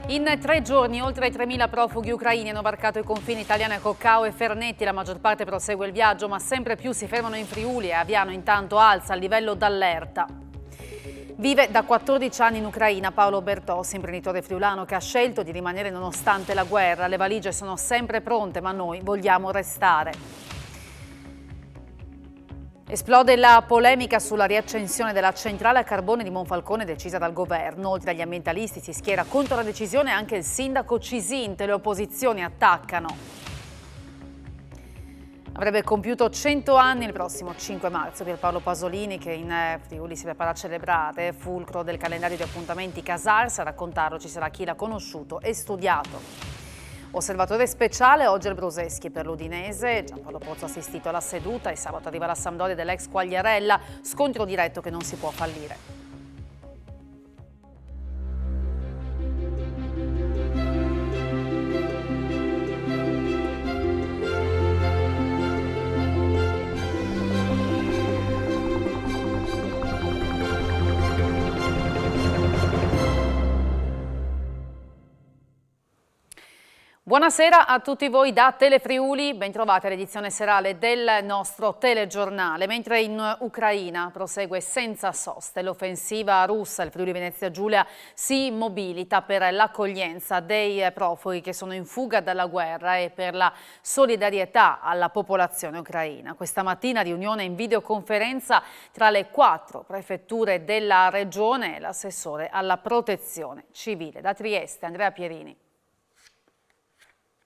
In 3 giorni oltre 3.000 profughi ucraini hanno varcato i confini italiani a Coccao e Fernetti. La maggior parte prosegue il viaggio, ma sempre più si fermano in Friuli e Aviano intanto alza il livello d'allerta. Vive da 14 anni in Ucraina Paolo Bertossi, imprenditore friulano che ha scelto di rimanere nonostante la guerra. Le valigie sono sempre pronte, ma noi vogliamo restare. Esplode la polemica sulla riaccensione della centrale a carbone di Monfalcone decisa dal governo. Oltre agli ambientalisti si schiera contro la decisione anche il sindaco Cisinte. Le opposizioni attaccano. Avrebbe compiuto 100 anni il prossimo 5 marzo Pierpaolo Pasolini, che in Friuli si prepara a celebrare. Fulcro del calendario di appuntamenti Casars. A raccontarlo ci sarà chi l'ha conosciuto e studiato. Osservatore speciale oggi al Bruseschi per l'Udinese. Giampaolo Pozzo ha assistito alla seduta e sabato arriva la Sampdoria dell'ex Quagliarella. Scontro diretto che non si può fallire. Buonasera a tutti voi da Telefriuli, bentrovati all'edizione serale del nostro telegiornale. Mentre in Ucraina prosegue senza soste l'offensiva russa, il Friuli Venezia Giulia si mobilita per l'accoglienza dei profughi che sono in fuga dalla guerra e per la solidarietà alla popolazione ucraina. Questa mattina riunione in videoconferenza tra le 4 prefetture della regione e l'assessore alla protezione civile. Da Trieste, Andrea Pierini.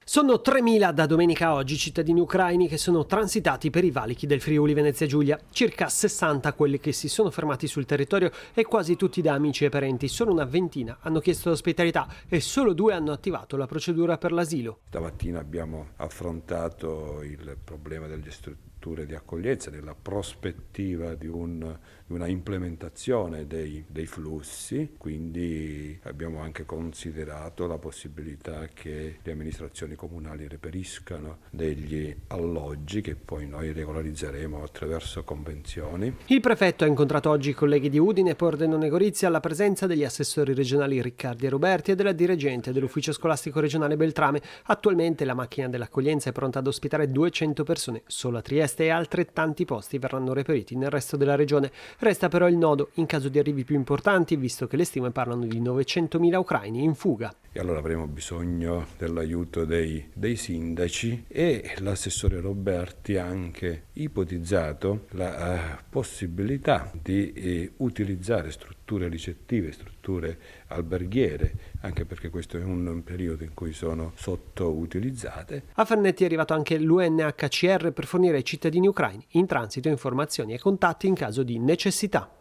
Sono 3.000 da domenica a oggi cittadini ucraini che sono transitati per i valichi del Friuli Venezia Giulia. Circa 60 quelli che si sono fermati sul territorio e quasi tutti da amici e parenti. Solo una ventina hanno chiesto ospitalità e solo 2 hanno attivato la procedura per l'asilo. Stamattina abbiamo affrontato il problema delle strutture di accoglienza, della prospettiva di una implementazione dei flussi, quindi abbiamo anche considerato la possibilità che le amministrazioni comunali reperiscano degli alloggi che poi noi regolarizzeremo attraverso convenzioni. Il prefetto ha incontrato oggi i colleghi di Udine, Pordenone e Gorizia alla presenza degli assessori regionali Riccardi e Roberti e della dirigente dell'ufficio scolastico regionale Beltrame. Attualmente la macchina dell'accoglienza è pronta ad ospitare 200 persone. Solo a Trieste e altrettanti posti verranno reperiti nel resto della regione. Resta però il nodo in caso di arrivi più importanti, visto che le stime parlano di 900.000 ucraini in fuga. E allora avremo bisogno dell'aiuto dei sindaci e l'assessore Roberti ha anche ipotizzato la possibilità di utilizzare strutture ricettive, strutture alberghiere, anche perché questo è un periodo in cui sono sottoutilizzate. A Fernetti è arrivato anche l'UNHCR per fornire ai cittadini ucraini in transito informazioni e contatti in caso di necessità.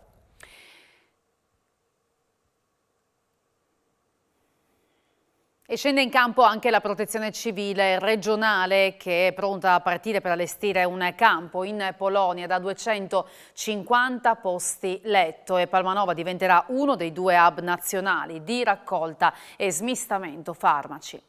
E scende in campo anche la protezione civile regionale che è pronta a partire per allestire un campo in Polonia da 250 posti letto e Palmanova diventerà uno dei 2 hub nazionali di raccolta e smistamento farmaci.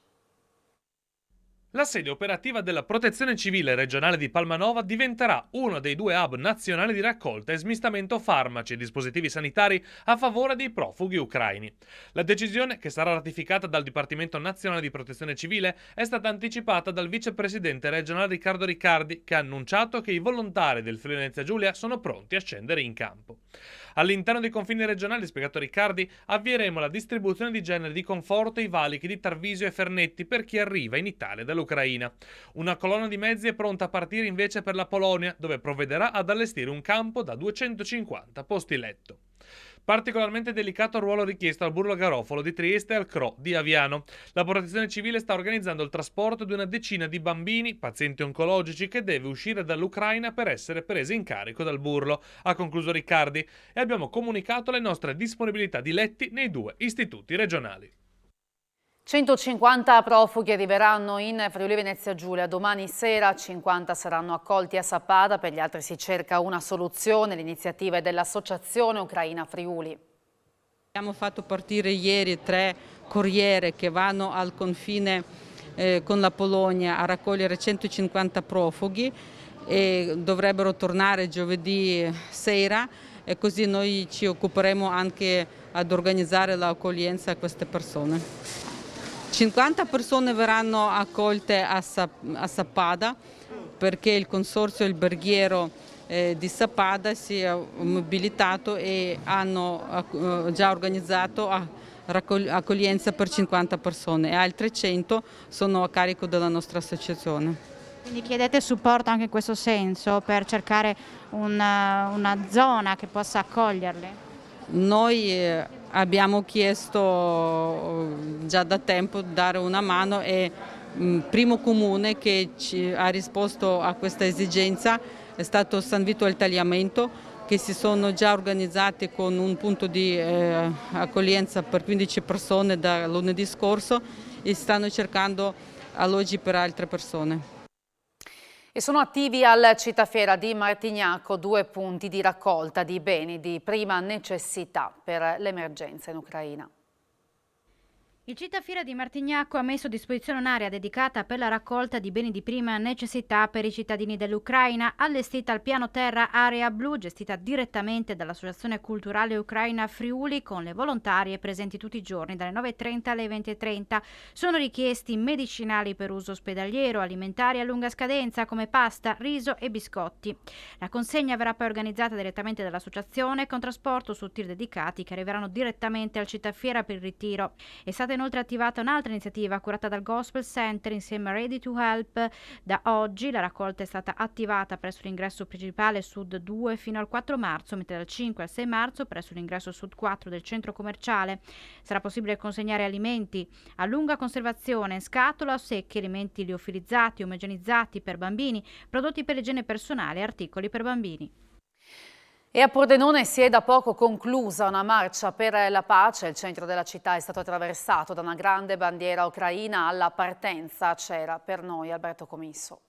La sede operativa della Protezione Civile regionale di Palmanova diventerà uno dei 2 hub nazionali di raccolta e smistamento farmaci e dispositivi sanitari a favore dei profughi ucraini. La decisione, che sarà ratificata dal Dipartimento Nazionale di Protezione Civile, è stata anticipata dal vicepresidente regionale Riccardo Riccardi, che ha annunciato che i volontari del Friuli Venezia Giulia sono pronti a scendere in campo. All'interno dei confini regionali, spiegato Riccardi, avvieremo la distribuzione di generi di conforto ai valichi di Tarvisio e Fernetti per chi arriva in Italia dall'Ucraina. Una colonna di mezzi è pronta a partire invece per la Polonia, dove provvederà ad allestire un campo da 250 posti letto. Particolarmente delicato il ruolo richiesto al Burlo Garofalo di Trieste e al CRO di Aviano. La Protezione Civile sta organizzando il trasporto di una decina di bambini, pazienti oncologici, che deve uscire dall'Ucraina per essere presi in carico dal Burlo, ha concluso Riccardi, e abbiamo comunicato le nostre disponibilità di letti nei 2 istituti regionali. 150 profughi arriveranno in Friuli Venezia Giulia domani sera, 50 saranno accolti a Sappada, per gli altri si cerca una soluzione. L'iniziativa è dell'Associazione Ucraina Friuli. Abbiamo fatto partire ieri 3 corriere che vanno al confine con la Polonia a raccogliere 150 profughi e dovrebbero tornare giovedì sera, e così noi ci occuperemo anche ad organizzare l'accoglienza a queste persone. 50 persone verranno accolte a Sappada perché il consorzio alberghiero di Sappada si è mobilitato e hanno già organizzato accoglienza per 50 persone e altre 100 sono a carico della nostra associazione. Quindi chiedete supporto anche in questo senso per cercare una zona che possa accoglierle? Noi abbiamo chiesto già da tempo di dare una mano e il primo comune che ci ha risposto a questa esigenza è stato San Vito al Tagliamento, che si sono già organizzati con un punto di accoglienza per 15 persone da lunedì scorso e stanno cercando alloggi per altre persone. E sono attivi al Cittafiera di Martignacco 2 punti di raccolta di beni di prima necessità per l'emergenza in Ucraina. Il Cittafiera di Martignacco ha messo a disposizione un'area dedicata per la raccolta di beni di prima necessità per i cittadini dell'Ucraina, allestita al piano terra Area Blu, gestita direttamente dall'Associazione Culturale Ucraina Friuli, con le volontarie presenti tutti i giorni dalle 9:30 alle 20:30. Sono richiesti medicinali per uso ospedaliero, alimentari a lunga scadenza come pasta, riso e biscotti. La consegna verrà poi organizzata direttamente dall'associazione con trasporto su tir dedicati che arriveranno direttamente al Cittafiera per il ritiro. È stata inoltre attivata un'altra iniziativa curata dal Gospel Center insieme a Ready to Help. Da oggi la raccolta è stata attivata presso l'ingresso principale Sud 2 fino al 4 marzo, mentre dal 5 al 6 marzo presso l'ingresso Sud 4 del centro commerciale. Sarà possibile consegnare alimenti a lunga conservazione in scatola o secchi, alimenti liofilizzati, omogenizzati per bambini, prodotti per l'igiene personale e articoli per bambini. E a Pordenone si è da poco conclusa una marcia per la pace. Il centro della città è stato attraversato da una grande bandiera ucraina. Alla partenza c'era per noi Alberto Comisso.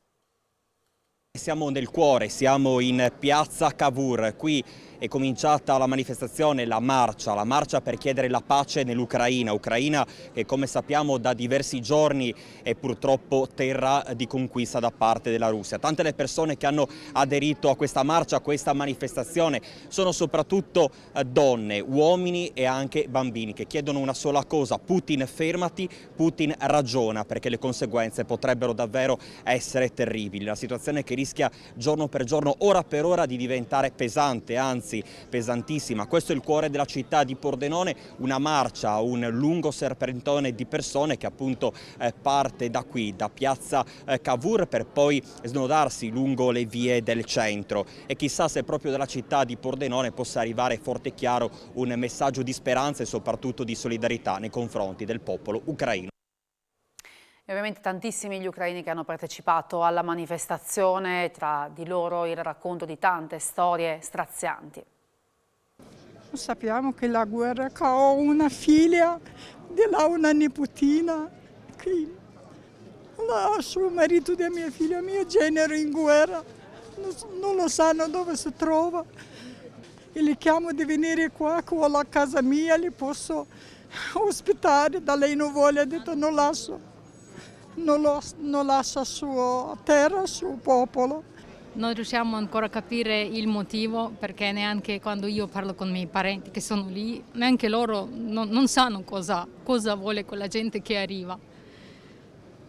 Siamo nel cuore, siamo in piazza Cavour. Qui è cominciata la manifestazione, la marcia per chiedere la pace nell'Ucraina. Ucraina che, come sappiamo, da diversi giorni è purtroppo terra di conquista da parte della Russia. Tante le persone che hanno aderito a questa marcia, a questa manifestazione, sono soprattutto donne, uomini e anche bambini che chiedono una sola cosa: Putin fermati, Putin ragiona, perché le conseguenze potrebbero davvero essere terribili. Una situazione che rischia giorno per giorno, ora per ora, di diventare pesante, anzi pesantissima. Questo è il cuore della città di Pordenone, una marcia, un lungo serpentone di persone che appunto parte da qui, da piazza Cavour, per poi snodarsi lungo le vie del centro, e chissà se proprio dalla città di Pordenone possa arrivare forte e chiaro un messaggio di speranza e soprattutto di solidarietà nei confronti del popolo ucraino. E ovviamente tantissimi gli ucraini che hanno partecipato alla manifestazione, tra di loro il racconto di tante storie strazianti. Sappiamo che la guerra, che ho una figlia, di là una nipotina, qui lascio il marito della mia figlia, mio genero in guerra, non lo sanno dove si trova. E li chiamo di venire qua, che ho la casa mia, li posso ospitare, da lei non vuole, ha detto non lascio. Non lascia sua terra, il suo popolo. Non riusciamo ancora a capire il motivo, perché neanche quando io parlo con i miei parenti che sono lì, neanche loro non sanno cosa vuole quella gente che arriva.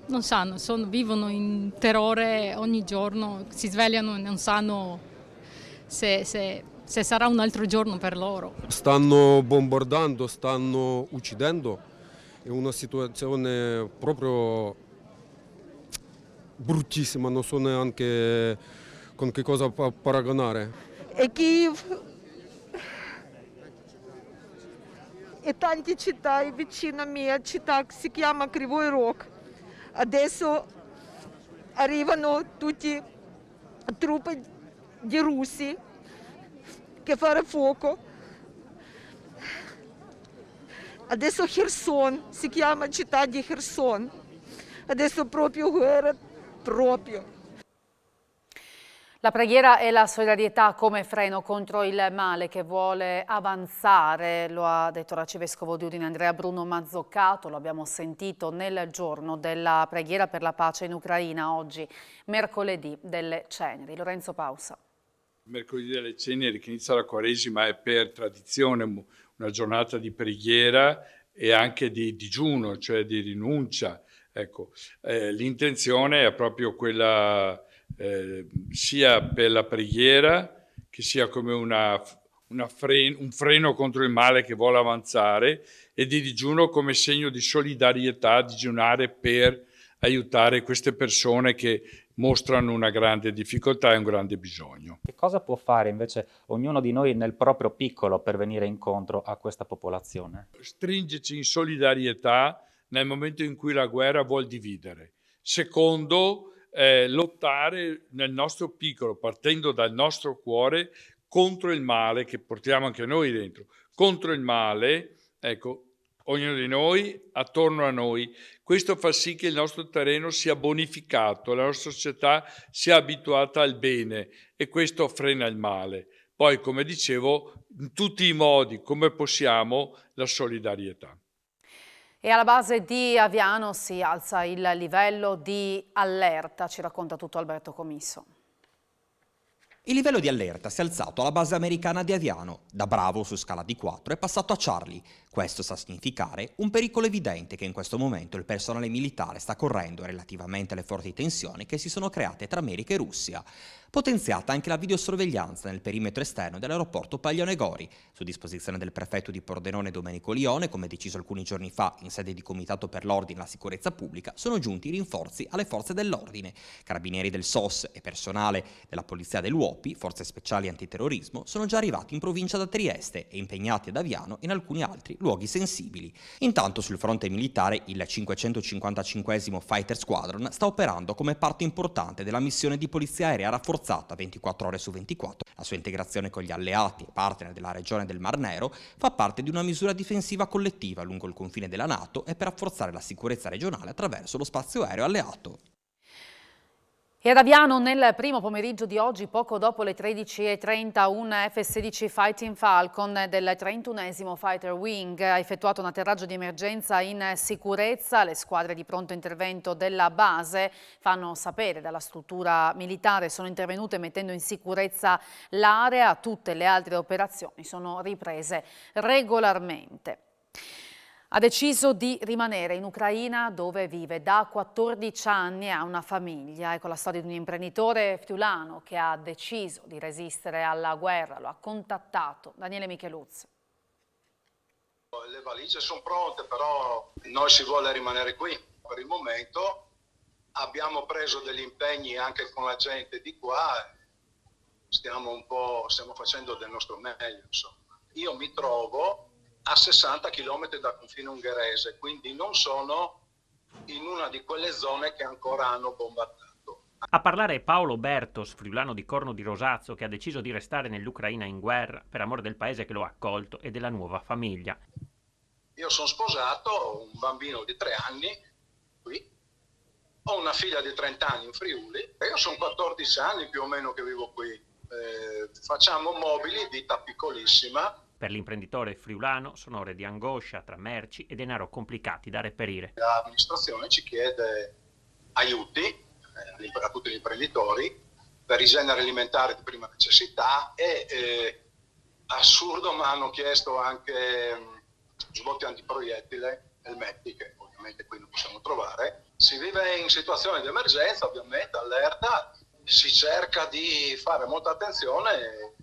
Non sanno, vivono in terrore ogni giorno, si svegliano e non sanno se sarà un altro giorno per loro. Stanno bombardando, stanno uccidendo, è una situazione proprio bruttissima, non so neanche con che cosa paragonare. E Kiev e tante città vicino a mia città si chiama Kривий Rog. Adesso arrivano tutti truppe di russi che fanno fuoco. Adesso Kherson, si chiama città di Kherson. Adesso proprio guerra, proprio. La preghiera e la solidarietà come freno contro il male che vuole avanzare, lo ha detto l'arcivescovo di Udine Andrea Bruno Mazzoccato, lo abbiamo sentito nel giorno della preghiera per la pace in Ucraina, oggi mercoledì delle Ceneri. Lorenzo Pausa. Mercoledì delle Ceneri, che inizia la Quaresima, è per tradizione una giornata di preghiera e anche di digiuno, cioè di rinuncia. Ecco, l'intenzione è proprio quella, sia per la preghiera, che sia come un freno contro il male che vuole avanzare, e di digiuno come segno di solidarietà, digiunare per aiutare queste persone che mostrano una grande difficoltà e un grande bisogno. Che cosa può fare invece ognuno di noi nel proprio piccolo per venire incontro a questa popolazione? Stringerci in solidarietà nel momento in cui la guerra vuol dividere. Secondo, lottare nel nostro piccolo, partendo dal nostro cuore, contro il male che portiamo anche noi dentro. Contro il male, ecco, ognuno di noi, attorno a noi. Questo fa sì che il nostro terreno sia bonificato, la nostra società sia abituata al bene, e questo frena il male. Poi, come dicevo, in tutti i modi, come possiamo, la solidarietà. E alla base di Aviano si alza il livello di allerta, ci racconta tutto Alberto Comisso. Il livello di allerta si è alzato alla base americana di Aviano. Da Bravo su scala di 4 è passato a Charlie. Questo sta a significare un pericolo evidente che in questo momento il personale militare sta correndo relativamente alle forti tensioni che si sono create tra America e Russia. Potenziata anche la videosorveglianza nel perimetro esterno dell'aeroporto Paglione Gori. Su disposizione del prefetto di Pordenone Domenico Lione, come deciso alcuni giorni fa in sede di Comitato per l'Ordine e la Sicurezza Pubblica, sono giunti rinforzi alle forze dell'ordine. Carabinieri del SOS e personale della Polizia dell'UOPI, forze speciali antiterrorismo, sono già arrivati in provincia da Trieste e impegnati ad Aviano e in alcuni altri luoghi sensibili. Intanto sul fronte militare il 555 Fighter Squadron sta operando come parte importante della missione di polizia aerea rafforzata 24 ore su 24. La sua integrazione con gli alleati e partner della regione del Mar Nero fa parte di una misura difensiva collettiva lungo il confine della NATO e per rafforzare la sicurezza regionale attraverso lo spazio aereo alleato. E ad Aviano nel primo pomeriggio di oggi, poco dopo le 13:30, un F-16 Fighting Falcon del 31esimo Fighter Wing ha effettuato un atterraggio di emergenza in sicurezza. Le squadre di pronto intervento della base fanno sapere dalla struttura militare, sono intervenute mettendo in sicurezza l'area. Tutte le altre operazioni sono riprese regolarmente. Ha deciso di rimanere in Ucraina dove vive da 14 anni e ha una famiglia. Ecco la storia di un imprenditore friulano che ha deciso di resistere alla guerra. Lo ha contattato Daniele Micheluzzi. Le valigie sono pronte, però noi si vuole rimanere qui. Per il momento abbiamo preso degli impegni anche con la gente di qua. Stiamo facendo del nostro meglio, insomma. Io mi trovo a 60 km dal confine ungherese, quindi non sono in una di quelle zone che ancora hanno bombardato. A parlare è Paolo Bertos, friulano di Corno di Rosazzo, che ha deciso di restare nell'Ucraina in guerra per amore del paese che lo ha accolto e della nuova famiglia. Io sono sposato, ho un bambino di 3 anni qui, ho una figlia di 30 anni in Friuli e io sono 14 anni più o meno che vivo qui. Facciamo mobili, ditta piccolissima. Per l'imprenditore friulano sono ore di angoscia tra merci e denaro complicati da reperire. L'amministrazione ci chiede aiuti a tutti gli imprenditori per i generi alimentari di prima necessità e assurdo, ma hanno chiesto anche svolti antiproiettile, elmetti, che ovviamente qui non possiamo trovare. Si vive in situazione di emergenza, ovviamente, allerta, si cerca di fare molta attenzione.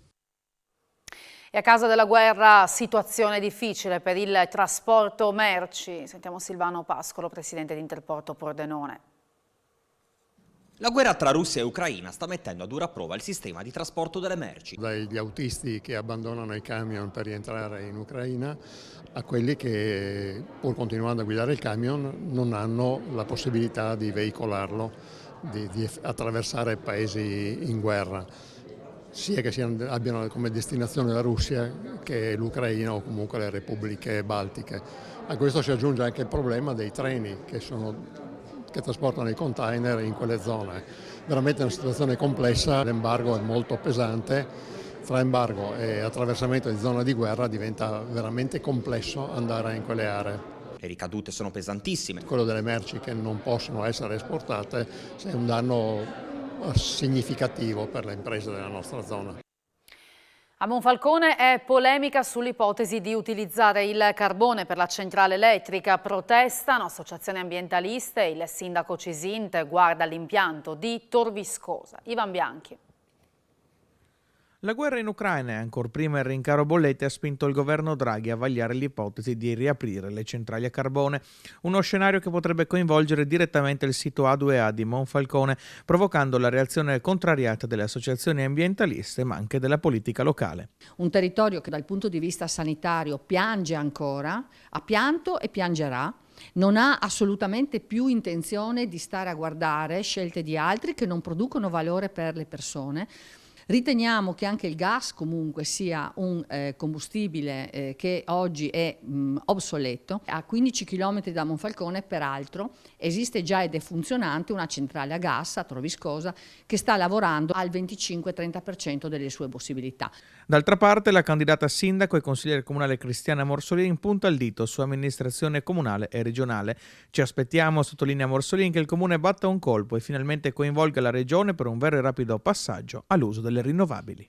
E a causa della guerra, situazione difficile per il trasporto merci. Sentiamo Silvano Pascolo, presidente di Interporto Pordenone. La guerra tra Russia e Ucraina sta mettendo a dura prova il sistema di trasporto delle merci. Dagli autisti che abbandonano i camion per rientrare in Ucraina a quelli che, pur continuando a guidare il camion, non hanno la possibilità di veicolarlo, di attraversare paesi in guerra. Sia che abbiano come destinazione la Russia che l'Ucraina o comunque le repubbliche baltiche. A questo si aggiunge anche il problema dei treni che trasportano i container in quelle zone. Veramente una situazione complessa, l'embargo è molto pesante, tra embargo e attraversamento di zona di guerra diventa veramente complesso andare in quelle aree. Le ricadute sono pesantissime. Quello delle merci che non possono essere esportate è un danno significativo per le imprese della nostra zona. A Monfalcone è polemica sull'ipotesi di utilizzare il carbone per la centrale elettrica. Protestano associazioni ambientaliste e il sindaco Cisint guarda l'impianto di Tor Viscosa. Ivan Bianchi. La guerra in Ucraina e ancor prima il rincaro bollette ha spinto il governo Draghi a vagliare l'ipotesi di riaprire le centrali a carbone, uno scenario che potrebbe coinvolgere direttamente il sito A2A di Monfalcone, provocando la reazione contrariata delle associazioni ambientaliste ma anche della politica locale. Un territorio che dal punto di vista sanitario piange ancora, ha pianto e piangerà. Non ha assolutamente più intenzione di stare a guardare scelte di altri che non producono valore per le persone. Riteniamo che anche il gas comunque sia un combustibile che oggi è obsoleto. A 15 km da Monfalcone, peraltro, esiste già ed è funzionante una centrale a gas a Tor Viscosa che sta lavorando al 25-30% delle sue possibilità. D'altra parte, la candidata sindaco e consigliere comunale Cristiana Morsolin punta il dito su amministrazione comunale e regionale. Ci aspettiamo, sottolinea Morsolin, che il comune batta un colpo e finalmente coinvolga la regione per un vero e rapido passaggio all'uso delle rinnovabili.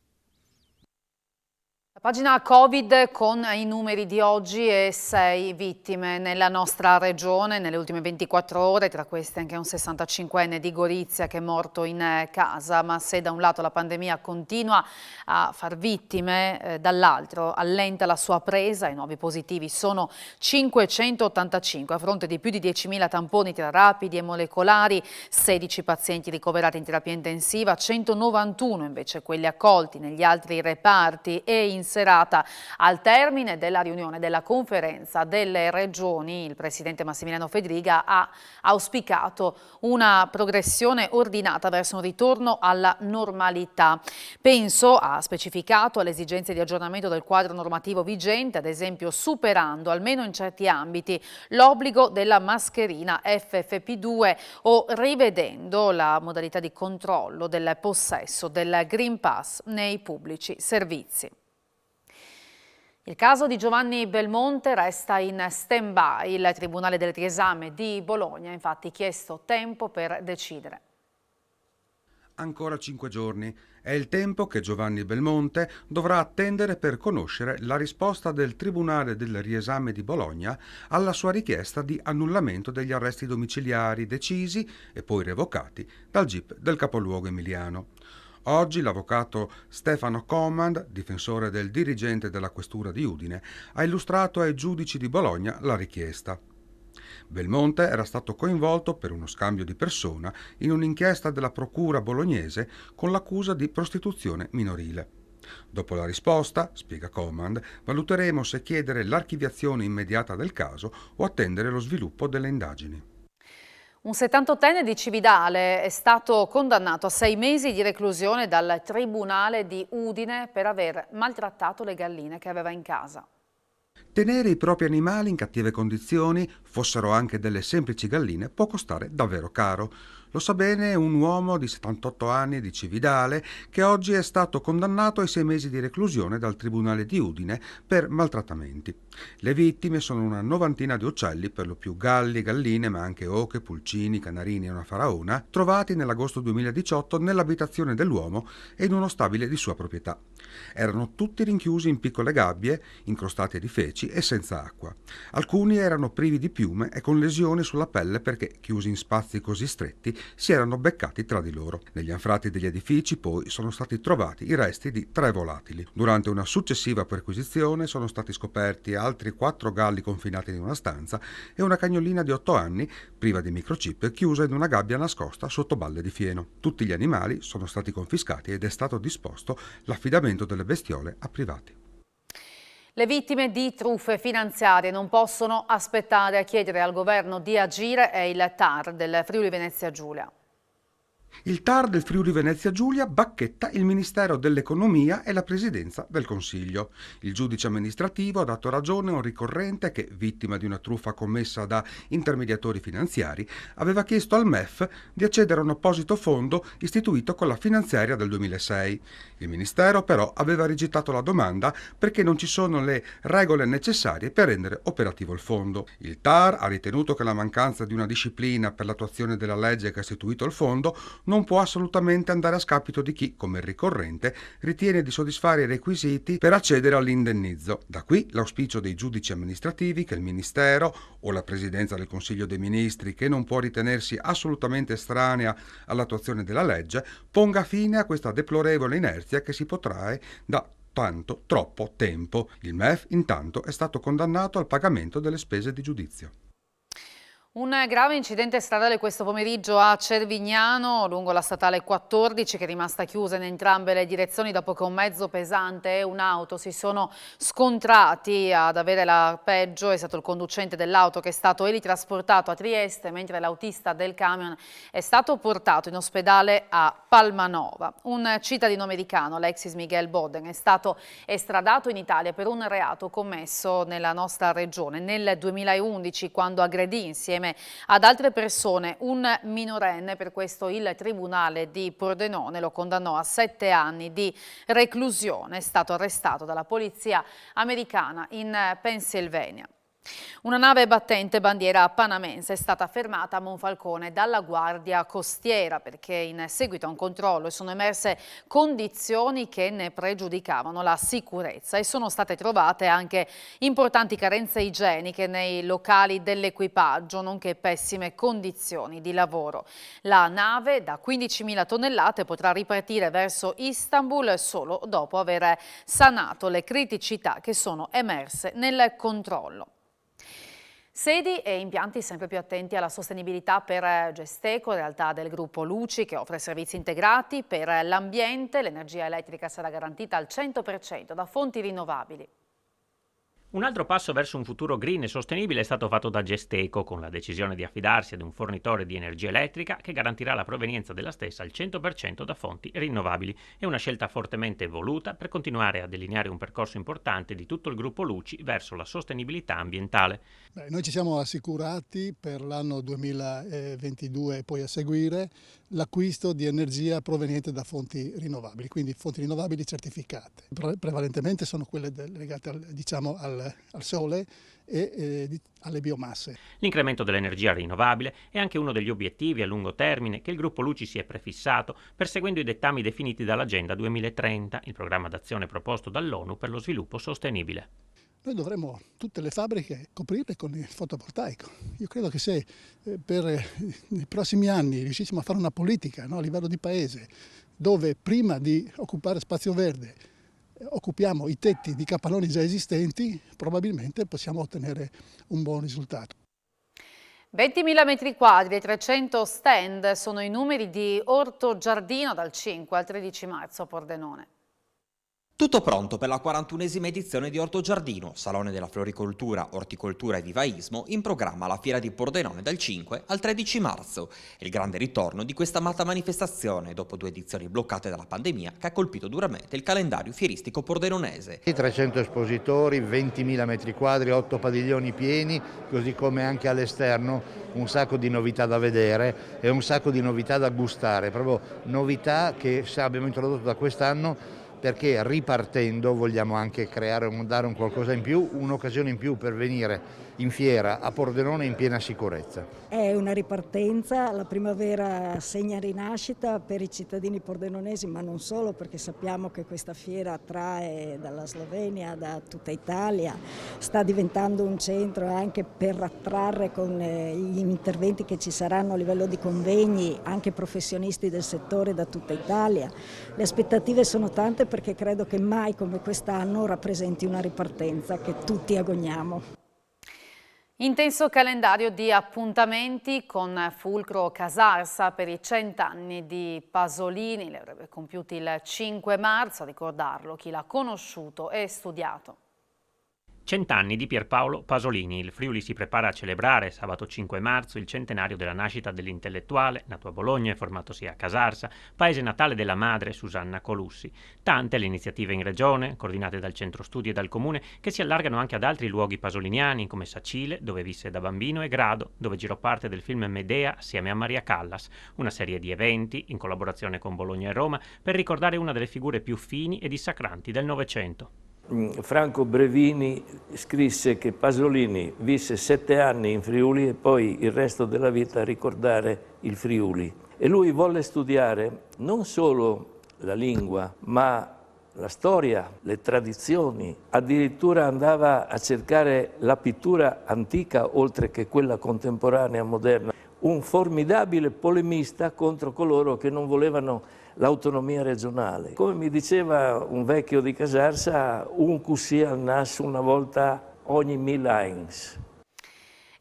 La pagina Covid con i numeri di oggi e 6 vittime nella nostra regione nelle ultime 24 ore, tra queste anche un 65enne di Gorizia che è morto in casa. Ma se da un lato la pandemia continua a far vittime, dall'altro allenta la sua presa. I nuovi positivi sono 585 a fronte di più di 10.000 tamponi tra rapidi e molecolari, 16 pazienti ricoverati in terapia intensiva, 191 invece quelli accolti negli altri reparti. E in serata, al termine della riunione della conferenza delle regioni, il presidente Massimiliano Fedriga ha auspicato una progressione ordinata verso un ritorno alla normalità. Penso, ha specificato, alle esigenze di aggiornamento del quadro normativo vigente, ad esempio superando, almeno in certi ambiti, l'obbligo della mascherina FFP2 o rivedendo la modalità di controllo del possesso del Green Pass nei pubblici servizi. Il caso di Giovanni Belmonte resta in stand-by. Il Tribunale del Riesame di Bologna ha infatti chiesto tempo per decidere. Ancora 5 giorni. È il tempo che Giovanni Belmonte dovrà attendere per conoscere la risposta del Tribunale del Riesame di Bologna alla sua richiesta di annullamento degli arresti domiciliari decisi e poi revocati dal GIP del capoluogo emiliano. Oggi l'avvocato Stefano Comand, difensore del dirigente della questura di Udine, ha illustrato ai giudici di Bologna la richiesta. Belmonte era stato coinvolto per uno scambio di persona in un'inchiesta della procura bolognese con l'accusa di prostituzione minorile. Dopo la risposta, spiega Comand, valuteremo se chiedere l'archiviazione immediata del caso o attendere lo sviluppo delle indagini. Un 78enne di Cividale è stato condannato a 6 mesi di reclusione dal Tribunale di Udine per aver maltrattato le galline che aveva in casa. Tenere i propri animali in cattive condizioni, fossero anche delle semplici galline, può costare davvero caro. Lo sa bene un uomo di 78 anni di Cividale che oggi è stato condannato ai 6 mesi di reclusione dal Tribunale di Udine per maltrattamenti. Le vittime sono una novantina di uccelli, per lo più galli, galline, ma anche oche, pulcini, canarini e una faraona, trovati nell'agosto 2018 nell'abitazione dell'uomo e in uno stabile di sua proprietà. Erano tutti rinchiusi in piccole gabbie, incrostate di feci e senza acqua. Alcuni erano privi di piume e con lesioni sulla pelle perché, chiusi in spazi così stretti, si erano beccati tra di loro. Negli anfratti degli edifici poi sono stati trovati i resti di 3 volatili. Durante una successiva perquisizione sono stati scoperti altri 4 galli confinati in una stanza e una cagnolina di 8 anni, priva di microchip, chiusa in una gabbia nascosta sotto balle di fieno. Tutti gli animali sono stati confiscati ed è stato disposto l'affidamento delle bestiole a privati. Le vittime di truffe finanziarie non possono aspettare. A chiedere al governo di agire è il TAR del Friuli Venezia Giulia. Il TAR del Friuli Venezia Giulia bacchetta il Ministero dell'Economia e la Presidenza del Consiglio. Il giudice amministrativo ha dato ragione a un ricorrente che, vittima di una truffa commessa da intermediatori finanziari, aveva chiesto al MEF di accedere a un apposito fondo istituito con la finanziaria del 2006. Il Ministero però aveva rigettato la domanda perché non ci sono le regole necessarie per rendere operativo il fondo. Il TAR ha ritenuto che la mancanza di una disciplina per l'attuazione della legge che ha istituito il fondo non può assolutamente andare a scapito di chi, come il ricorrente, ritiene di soddisfare i requisiti per accedere all'indennizzo. Da qui l'auspicio dei giudici amministrativi che il Ministero o la Presidenza del Consiglio dei Ministri, che non può ritenersi assolutamente estranea all'attuazione della legge, ponga fine a questa deplorevole inerzia che si protrae da troppo tempo. Il MEF intanto è stato condannato al pagamento delle spese di giudizio. Un grave incidente stradale questo pomeriggio a Cervignano, lungo la statale 14, che è rimasta chiusa in entrambe le direzioni dopo che un mezzo pesante e un'auto si sono scontrati. Ad avere la peggio è stato il conducente dell'auto, che è stato elitrasportato a Trieste, mentre l'autista del camion è stato portato in ospedale a Palmanova. Un cittadino americano, Alexis Miguel Boden, è stato estradato in Italia per un reato commesso nella nostra regione nel 2011, quando aggredì insieme ad altre persone un minorenne. Per questo il Tribunale di Pordenone lo condannò a 7 anni di reclusione. È stato arrestato dalla polizia americana in Pennsylvania. Una nave battente bandiera panamense è stata fermata a Monfalcone dalla Guardia Costiera perché in seguito a un controllo sono emerse condizioni che ne pregiudicavano la sicurezza e sono state trovate anche importanti carenze igieniche nei locali dell'equipaggio, nonché pessime condizioni di lavoro. La nave da 15.000 tonnellate potrà ripartire verso Istanbul solo dopo aver sanato le criticità che sono emerse nel controllo. Sedi e impianti sempre più attenti alla sostenibilità per Gesteco, realtà del gruppo Luci che offre servizi integrati per l'ambiente. L'energia elettrica sarà garantita al 100% da fonti rinnovabili. Un altro passo verso un futuro green e sostenibile è stato fatto da Gesteco, con la decisione di affidarsi ad un fornitore di energia elettrica che garantirà la provenienza della stessa al 100% da fonti rinnovabili. È una scelta fortemente voluta per continuare a delineare un percorso importante di tutto il gruppo Luci verso la sostenibilità ambientale. Noi ci siamo assicurati per l'anno 2022 e poi a seguire l'acquisto di energia proveniente da fonti rinnovabili, quindi fonti rinnovabili certificate. Prevalentemente sono quelle legate al sole e alle biomasse. L'incremento dell'energia rinnovabile è anche uno degli obiettivi a lungo termine che il gruppo Luci si è prefissato, perseguendo i dettami definiti dall'Agenda 2030, il programma d'azione proposto dall'ONU per lo sviluppo sostenibile. Noi dovremmo tutte le fabbriche coprirle con il fotovoltaico. Io credo che se per i prossimi anni riuscissimo a fare una politica, no, a livello di paese, dove prima di occupare spazio verde occupiamo i tetti di capannoni già esistenti, probabilmente possiamo ottenere un buon risultato. 20.000 metri quadri e 300 stand sono i numeri di Orto Giardino dal 5 al 13 marzo a Pordenone. Tutto pronto per la 41esima edizione di Orto Giardino, Salone della Floricoltura, Orticoltura e Vivaismo, in programma alla Fiera di Pordenone dal 5 al 13 marzo. È il grande ritorno di questa amata manifestazione dopo 2 edizioni bloccate dalla pandemia che ha colpito duramente il calendario fieristico pordenonese. 300 espositori, 20.000 metri quadri, 8 padiglioni pieni, così come anche all'esterno un sacco di novità da vedere e un sacco di novità da gustare, proprio novità che abbiamo introdotto da quest'anno, perché ripartendo vogliamo anche dare un qualcosa in più, un'occasione in più per venire in fiera a Pordenone in piena sicurezza. È una ripartenza, la primavera segna rinascita per i cittadini pordenonesi, ma non solo, perché sappiamo che questa fiera attrae dalla Slovenia, da tutta Italia, sta diventando un centro anche per attrarre con gli interventi che ci saranno a livello di convegni anche professionisti del settore da tutta Italia. Le aspettative sono tante perché credo che mai come quest'anno rappresenti una ripartenza che tutti agogniamo. Intenso calendario di appuntamenti con fulcro Casarsa per i 100 anni di Pasolini, li avrebbe compiuti il 5 marzo, a ricordarlo chi l'ha conosciuto e studiato. 100 anni di Pierpaolo Pasolini. Il Friuli si prepara a celebrare sabato 5 marzo il centenario della nascita dell'intellettuale, nato a Bologna e formatosi a Casarsa, paese natale della madre Susanna Colussi. Tante le iniziative in regione, coordinate dal centro studi e dal comune, che si allargano anche ad altri luoghi pasoliniani come Sacile, dove visse da bambino, e Grado, dove girò parte del film Medea assieme a Maria Callas. Una serie di eventi, in collaborazione con Bologna e Roma, per ricordare una delle figure più fini e dissacranti del Novecento. Franco Brevini scrisse che Pasolini visse 7 anni in Friuli e poi il resto della vita a ricordare il Friuli. e lui volle studiare non solo la lingua, ma la storia, le tradizioni, addirittura andava a cercare la pittura antica oltre che quella contemporanea moderna. Un formidabile polemista contro coloro che non volevano l'autonomia regionale. Come mi diceva un vecchio di Casarsa, un così al nas una volta ogni 1000 anys.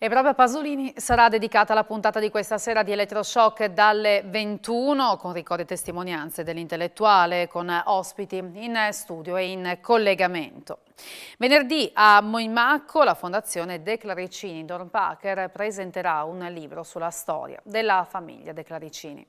E proprio a Pasolini sarà dedicata la puntata di questa sera di Elettroshock dalle 21 con ricordi e testimonianze dell'intellettuale, con ospiti in studio e in collegamento. Venerdì a Moimacco la Fondazione De Claricini Dornpacher presenterà un libro sulla storia della famiglia De Claricini.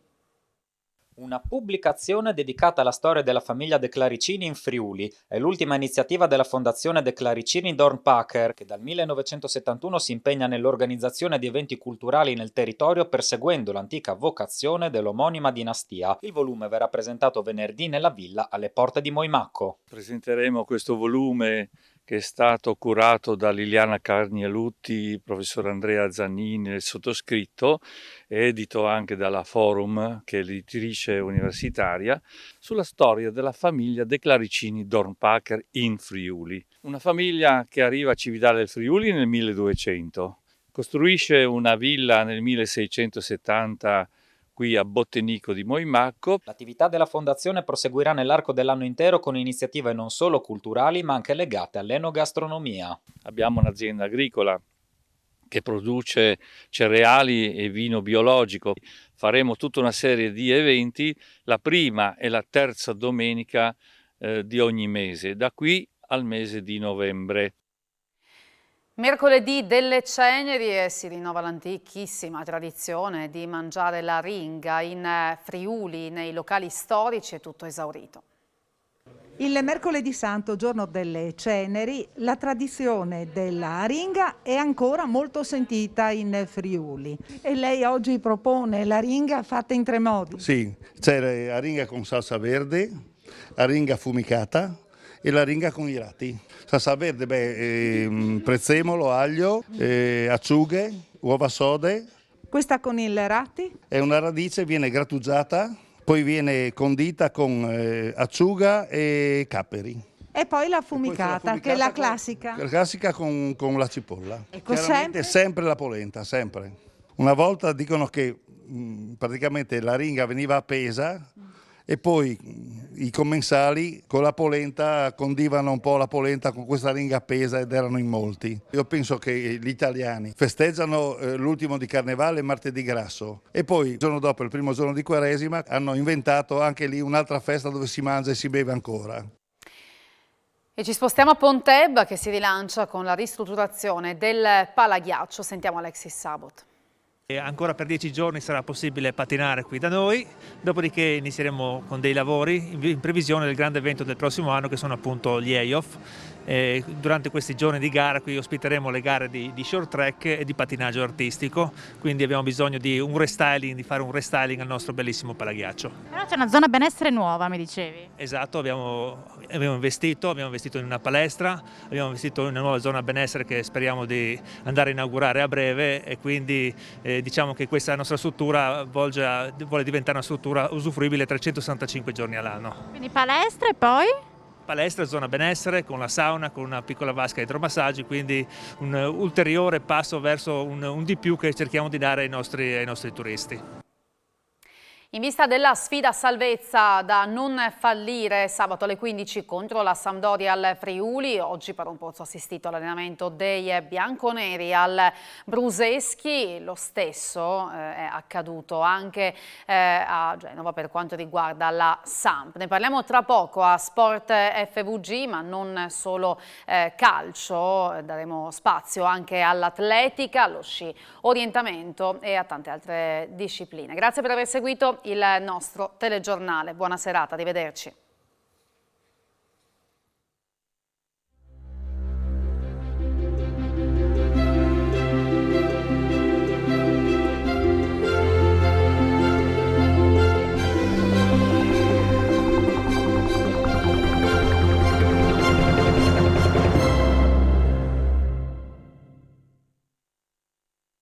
Una pubblicazione dedicata alla storia della famiglia De Claricini in Friuli. È l'ultima iniziativa della Fondazione De Claricini Dornpacher, che dal 1971 si impegna nell'organizzazione di eventi culturali nel territorio perseguendo l'antica vocazione dell'omonima dinastia. Il volume verrà presentato venerdì nella villa alle porte di Moimacco. Presenteremo questo volume che è stato curato da Liliana Carnielutti, professor Andrea Zannini e il sottoscritto, edito anche dalla Forum, che è l'editrice universitaria, sulla storia della famiglia De Claricini Dornpacher in Friuli. Una famiglia che arriva a Cividale del Friuli nel 1200, costruisce una villa nel 1670 qui a Bottenico di Moimacco. L'attività della Fondazione proseguirà nell'arco dell'anno intero con iniziative non solo culturali ma anche legate all'enogastronomia. Abbiamo un'azienda agricola che produce cereali e vino biologico. Faremo tutta una serie di eventi, la prima e la terza domenica di ogni mese, da qui al mese di novembre. Mercoledì delle ceneri e si rinnova l'antichissima tradizione di mangiare la ringa in Friuli, nei locali storici, è tutto esaurito. Il mercoledì santo, giorno delle ceneri, la tradizione della ringa è ancora molto sentita in Friuli. E lei oggi propone la ringa fatta in 3 modi. Sì, c'è la ringa con salsa verde, la ringa affumicata e la ringa con i rati. Salsa verde, prezzemolo, aglio, acciughe, uova sode. Questa con il rati? È una radice, viene grattugiata, poi viene condita con acciuga e capperi. E poi la affumicata, che è la classica. La classica con la cipolla. Ecco, sempre la polenta, sempre. Una volta dicono che praticamente la ringa veniva appesa e poi i commensali con la polenta condivano un po' la polenta con questa ringa appesa ed erano in molti. Io penso che gli italiani festeggiano l'ultimo di Carnevale martedì grasso e poi il giorno dopo, il primo giorno di Quaresima, hanno inventato anche lì un'altra festa dove si mangia e si beve ancora. E ci spostiamo a Pontebba che si rilancia con la ristrutturazione del palaghiaccio. Sentiamo Alexis Sabot. Ancora per 10 giorni sarà possibile pattinare qui da noi, dopodiché inizieremo con dei lavori in previsione del grande evento del prossimo anno che sono appunto gli EIOF. Durante questi giorni di gara qui ospiteremo le gare di short track e di pattinaggio artistico, quindi abbiamo bisogno di fare un restyling al nostro bellissimo palaghiaccio. Però c'è una zona benessere nuova, mi dicevi. Esatto, abbiamo investito in una palestra, abbiamo investito in una nuova zona benessere che speriamo di andare a inaugurare a breve e quindi diciamo che questa nostra struttura vuole diventare una struttura usufruibile 365 giorni all'anno. Quindi palestra e poi? Palestra, zona benessere con la sauna, con una piccola vasca idromassaggi, quindi un ulteriore passo verso un di più che cerchiamo di dare ai nostri turisti. In vista della sfida salvezza da non fallire sabato alle 15 contro la Sampdoria al Friuli, oggi per un pozzo assistito all'allenamento dei bianconeri al Bruseschi, lo stesso è accaduto anche a Genova per quanto riguarda la Samp. Ne parliamo tra poco a Sport FVG, ma non solo calcio, daremo spazio anche all'atletica, allo sci orientamento e a tante altre discipline. Grazie per aver seguito il nostro telegiornale. Buona serata, arrivederci.